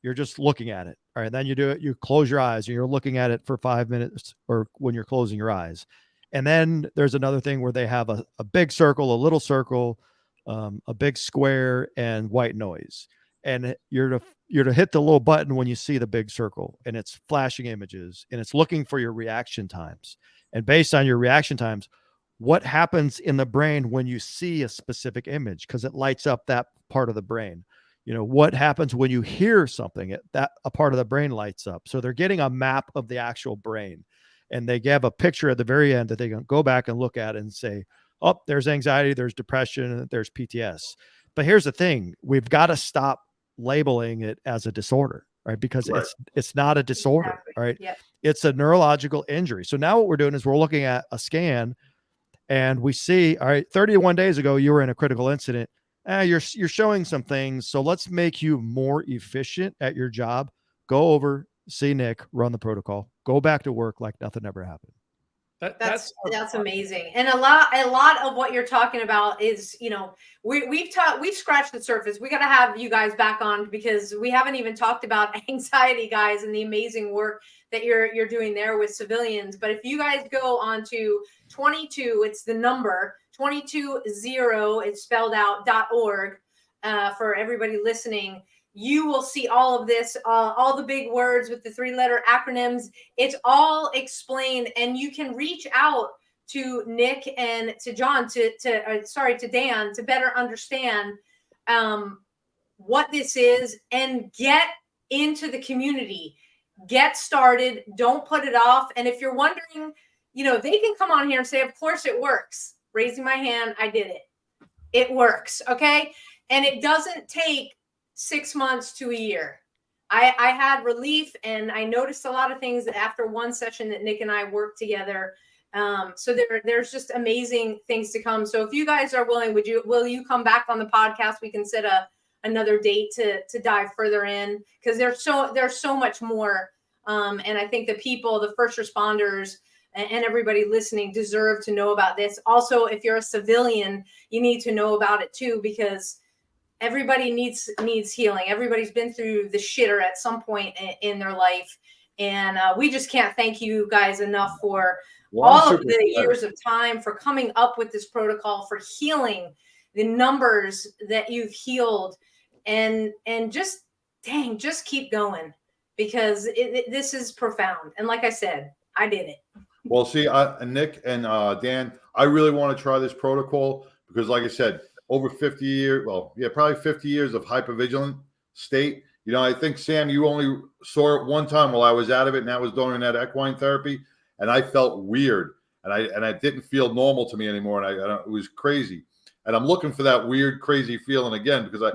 you're just looking at it. All right. Then you do it. You close your eyes and you're looking at it for 5 minutes, or when you're closing your eyes. And then there's another thing where they have a big circle, a little circle, a big square, and white noise. And you're to hit the little button when you see the big circle, and it's flashing images, and it's looking for your reaction times. And based on your reaction times, what happens in the brain when you see a specific image, because it lights up that part of the brain. What happens when you hear something, that a part of the brain lights up. So they're getting a map of the actual brain, and they give a picture at the very end that they can go back and look at and say, oh, there's anxiety, there's depression, there's PTS. But here's the thing. We've got to stop labeling it as a disorder, right? Because it's not a disorder, right? Yep. It's a neurological injury. So now what we're doing is we're looking at a scan, and we see, all right, 31 days ago, you were in a critical incident. you're showing some things, so let's make you more efficient at your job. Go over, see Nick, run the protocol, go back to work like nothing ever happened. That's amazing. And a lot of what you're talking about is, we've scratched the surface. We got to have you guys back on, because we haven't even talked about anxiety, guys, and the amazing work that you're doing there with civilians. But if you guys go on to 22, it's the number 220, it's spelled out .org, for everybody listening. You will see all of this, all the big words with the 3-letter acronyms. It's all explained, and you can reach out to Nick and to John, to Dan, to better understand what this is and get into the community. Get started. Don't put it off. And if you're wondering, they can come on here and say, of course it works. Raising my hand, I did it. It works. Okay. And it doesn't take 6 months to a year. I had relief, and I noticed a lot of things after one session that Nick and I worked together. So there's just amazing things to come. So if you guys are willing, will you come back on the podcast? We can set another date to dive further in, because there's so much more. And I think the first responders and everybody listening deserve to know about this. Also, if you're a civilian, you need to know about it too, because everybody needs healing. Everybody's been through the shitter at some point in their life. And we just can't thank you guys enough for all of the years of time, for coming up with this protocol, for healing the numbers that you've healed, and just keep going, because this is profound. And like I said, I did it. Well, see, Nick and Dan, I really want to try this protocol, because like I said, over 50 years, probably 50 years of hypervigilant state. I think, Sam, you only saw it one time while I was out of it, and that was during that equine therapy, and I felt weird, and I didn't feel normal to me anymore, and it was crazy. And I'm looking for that weird, crazy feeling again, because I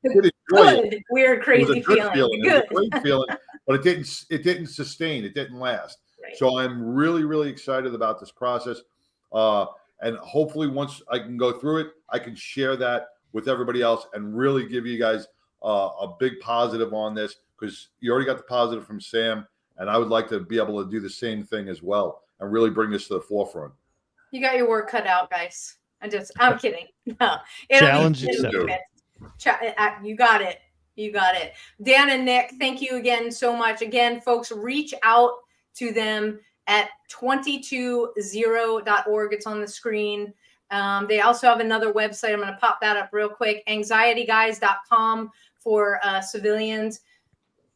did enjoy it. Weird, crazy feeling. It was a great feeling, but it didn't sustain. It didn't last. Right. So I'm really, really excited about this process. And hopefully once I can go through it, I can share that with everybody else and really give you guys a big positive on this, because you already got the positive from Sam, and I would like to be able to do the same thing as well and really bring this to the forefront. You got your work cut out, guys. I'm kidding. No, challenge accepted. You got it. You got it. Dan and Nick, thank you again so much. Again, folks, reach out to them at 220.org. It's on the screen. They also have another website. I'm going to pop that up real quick. anxietyguys.com for civilians.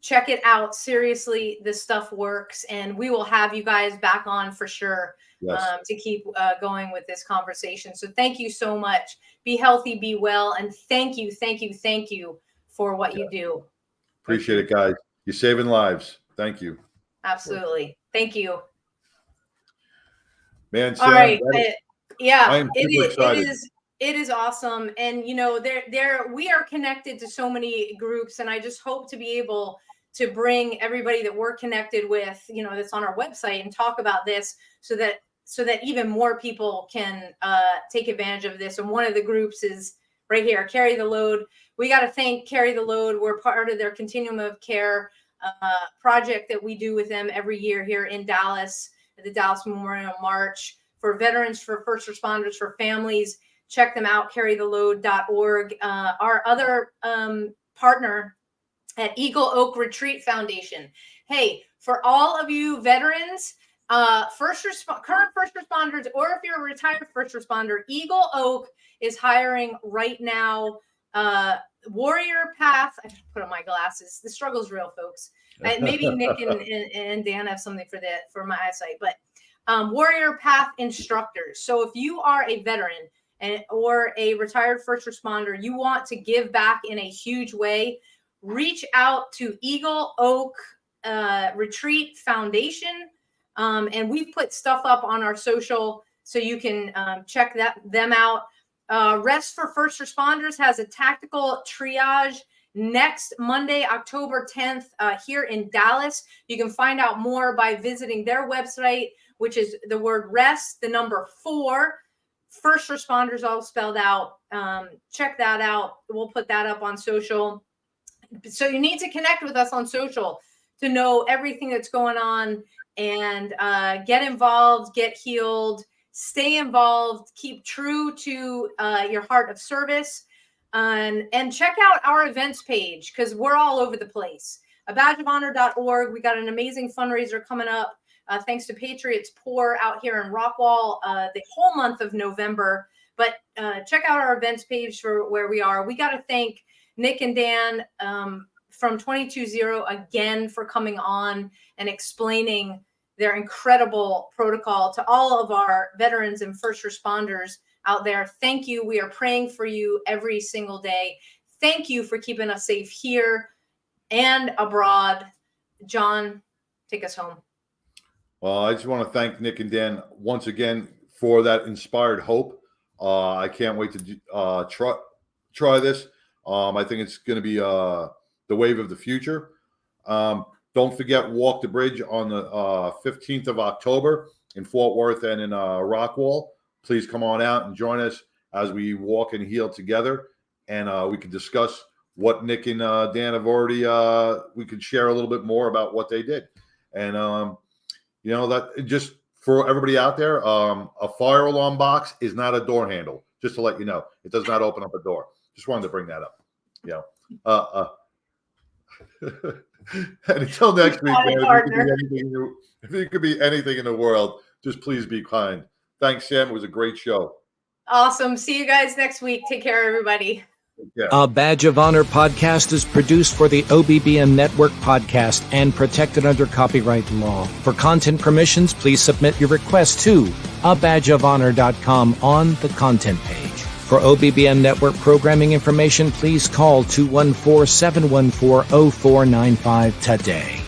Check it out. Seriously, this stuff works, and we will have you guys back on for sure. Yes. To keep going with this conversation. So thank you so much. Be healthy, be well, and thank you for what you do. Appreciate it, guys. You're saving lives. Thank you. Absolutely. Thank you. Man, Sam, all right. it is awesome. And we are connected to so many groups, and I just hope to be able to bring everybody that we're connected with, that's on our website, and talk about this so that even more people can take advantage of this. And one of the groups is right here, Carry the Load. We got to thank Carry the Load. We're part of their Continuum of Care project that we do with them every year here in Dallas at the Dallas Memorial March, for veterans, for first responders, for families. Check them out, carrytheload.org. Our other partner at Eagle Oak Retreat Foundation. Hey, for all of you veterans, current first responders, or if you're a retired first responder, Eagle Oak is hiring right now. Warrior Path. I should put on my glasses. The struggle's real, folks. Maybe Nick and Dan have something for my eyesight, but Warrior Path instructors. So if you are a veteran or a retired first responder, you want to give back in a huge way, reach out to Eagle Oak Retreat Foundation. And we've put stuff up on our social, so you can check them out. Rest for First Responders has a tactical triage next Monday, October 10th, here in Dallas. You can find out more by visiting their website, which is the word rest, the number 4, First responders all spelled out. Check that out. We'll put that up on social. So you need to connect with us on social to know everything that's going on, and get involved, get healed, stay involved, keep true to your heart of service, and check out our events page, because we're all over the place. badgeofhonor.org. We got an amazing fundraiser coming up. Thanks to Patriots Pour out here in Rockwall, the whole month of November. But check out our events page for where we are. We got to thank Nick and Dan from 22-0 again for coming on and explaining their incredible protocol to all of our veterans and first responders out there. Thank you. We are praying for you every single day. Thank you for keeping us safe here and abroad. John, take us home. Well, I just want to thank Nick and Dan once again for that inspired hope. I can't wait to try this. I think it's going to be the wave of the future. Don't forget, Walk the Bridge on the 15th of October in Fort Worth and in Rockwall. Please come on out and join us as we walk and heal together. And we can discuss what Nick and Dan have already, we could share a little bit more about what they did. And, that just for everybody out there, a fire alarm box is not a door handle, just to let you know. It does not open up a door. Just wanted to bring that up. And until next week, man, if you could be anything in the world, just please be kind. Thanks, Sam. It was a great show. Awesome. See you guys next week. Take care, everybody. Yeah. A Badge of Honor podcast is produced for the OBBM Network podcast and protected under copyright law. For content permissions, please submit your request to abadgeofhonor.com on the content page. For OBBM Network programming information, please call 214-714-0495 today.